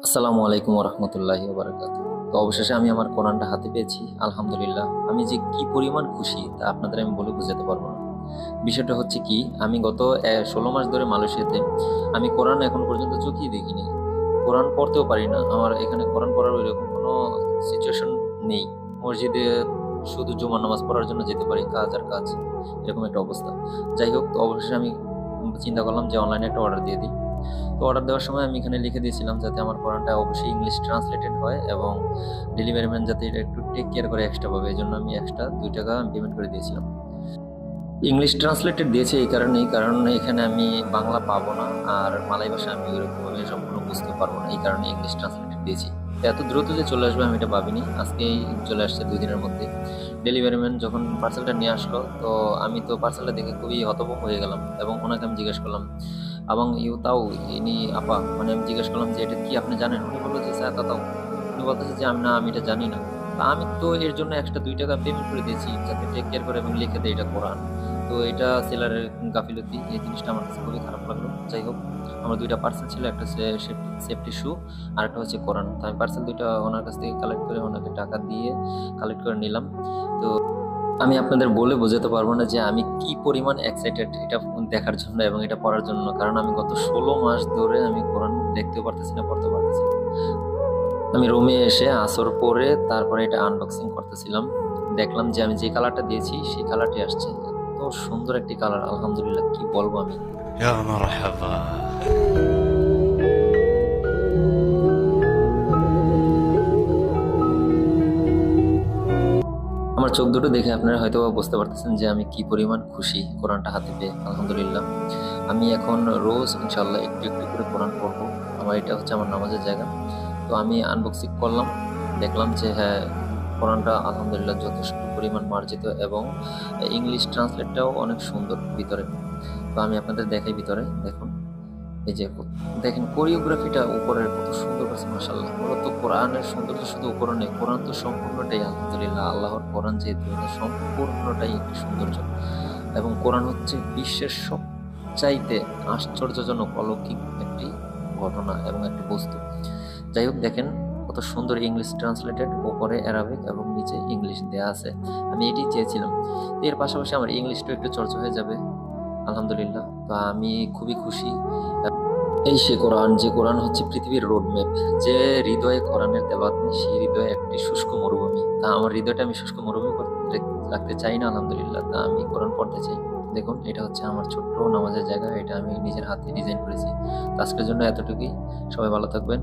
আসসালামু আলাইকুম রহমতুল্লাহি বারাকাতুহু। তো অবশেষে আমি আমার কোরআনটা হাতে পেয়েছি, আলহামদুলিল্লাহ। আমি যে কি পরিমাণ খুশি তা আপনাদের আমি বলে বোঝাতে পারবো না। বিষয়টা হচ্ছে কি, আমি গত 16 মাস ধরে মালয়েশিয়াতে আমি কোরআন এখন পর্যন্ত চোখেই দেখিনি। কোরআন পড়তেও পারি না, আমার এখানে কোরআন পড়ার ওইরকম কোনো সিচুয়েশন নেই। মসজিদে শুধু জুমার নামাজ পড়ার জন্য যেতে পারি, কাজ আর কাজ, এরকম একটা অবস্থা। যাই হোক, তো অবশেষে আমি চিন্তা করলাম যে অনলাইনে একটা অর্ডার দিয়ে দিই। তো অর্ডার দেওয়ার সময় আমি এখানে লিখে দিয়েছিলাম যাতে আমার কোরআনটা অবশ্যই ইংলিশ ট্রান্সলেটেড হয় এবং ডেলিভারি ম্যান যাতে এটা একটু টেক কেয়ার করে এক্সট্রা পাবে, এই জন্য আমি এক্সট্রা 2 টাকা পেমেন্ট করে দিয়েছিলাম। ইংলিশ ট্রান্সলেটেড দিয়েছে এই কারণেই, কারণ এখানে আমি বাংলা পাবো না, আর মালয় ভাষা আমি ওইরকমভাবে সম্পূর্ণ বুঝতে পারবো না, এই কারণে ইংলিশ ট্রান্সলেটেড দিয়েছি। এত দ্রুত যে চলে আসবে আমি এটা ভাবিনি, আজকেই চলে আসছে 2 দিনের মধ্যে। ডেলিভারি ম্যান যখন পার্সেলটা নিয়ে আসলো, তো আমি তো পার্সেলটা দেখে খুবই হতভম্ব হয়ে গেলাম এবং ওনাকে আমি জিজ্ঞেস করলাম, এবং ইউ তাও ইনি আপা, মানে আমি জিজ্ঞেস করলাম যে এটা কি আপনি জানেন? উনি বললো যে স্যার তাও। উনি বলতেছে যে আমি এটা জানি না। তা আমি তো এর জন্য এক্সট্রা 2 টাকা পেমেন্ট করে দিয়েছি যাতে টেক কেয়ার করে এবং লিখে দেয় এটা কোরআন। তো এটা সেলারের গাফিলতি, এই জিনিসটা আমার কাছে খুবই খারাপ লাগলো। যাই হোক, আমার 2টা পার্সেল ছিল, একটা সেফটি শু আর একটা হচ্ছে কোরআন। তো আমি পার্সেল 2টা ওনার কাছ থেকে কালেক্ট করে ওনাকে টাকা দিয়ে কালেক্ট করে নিলাম। তো আমি আপনাদের বলে বোঝাতে পারবো না যে আমি কি পরিমাণ এক্সাইটেড এটা দেখার জন্য এবং এটা পড়ার জন্য, কারণ আমি গত 16 মাস ধরে আমি কোরআন দেখতেও পারতেছি না, পড়তে পারতেছি না। আমি রুমে এসে আসর পরে তারপরে এটা আনবক্সিং করতেছিলাম, দেখলাম যে আমি যে কালারটা দিয়েছি সেই কালারটি আসছে। এত সুন্দর একটি কালার, আলহামদুলিল্লাহ, কি বলবো আমি। يا مرحبا. আমার চোখ দুটো দেখে আপনারা হয়তো বুঝতে পারতেছেন যে আমি কি পরিমাণ খুশি কোরআনটা হাতে পেয়ে, আলহামদুলিল্লাহ। আমি এখন রোজ ইনশাল্লাহ একটু একটু করে কোরআন পড়বো। আমার এটা হচ্ছে আমার নামাজের জায়গা। তো আমি আনবক্সিং করলাম, দেখলাম যে হ্যাঁ, কোরআনটা আলহামদুলিল্লাহ যথেষ্ট পরিমাণ মার্জিত এবং ইংলিশ ট্রান্সলেটটাও অনেক সুন্দর ভিতরে। তো আমি আপনাদের দেখাই, ভিতরে দেখুন। এই যে দেখেন কোরিওগ্রাফিটা উপরের কত সুন্দর করছে, মাশাআল্লাহ। মূলত কোরআনের সৌন্দর্য শুধু উপরে নেই, কোরআন তো সম্পূর্ণটাই আলহামদুলিল্লাহ, আল্লাহর কোরআন যেহেতু, এটা সম্পূর্ণটাই একটি সৌন্দর্য। এবং কোরআন হচ্ছে বিশ্বের সবচাইতে আশ্চর্যজনক অলৌকিক একটি ঘটনা এবং একটি বস্তু। যাই হোক, দেখেন কত সুন্দর ইংলিশ ট্রান্সলেটেড, উপরে অ্যারাবিক এবং নিচে ইংলিশ দেয়া আছে। আমি এটি চেয়েছিলাম। এর পাশাপাশি আমার ইংলিশটা একটু চর্চা হয়ে যাবে, আলহামদুলিল্লাহ। তো আমি খুবই খুশি। এই সে কোরআন, যে কোরআন হচ্ছে পৃথিবীর রোডম্যাপ। যে হৃদয়ে কোরআনের তেলাওয়াত নেই, সেই হৃদয়ে একটি শুষ্ক মরুভূমি। তা আমার হৃদয়টা আমি শুষ্ক মরুভূমি রাখতে চাই না, আলহামদুলিল্লাহ। তা আমি কোরআন পড়তে চাই। দেখুন, এটা হচ্ছে আমার ছোট্ট নামাজের জায়গা, এটা আমি নিজের হাতে ডিজাইন করেছি। তো আজকের জন্য এতটুকুই। সবাই ভালো থাকবেন।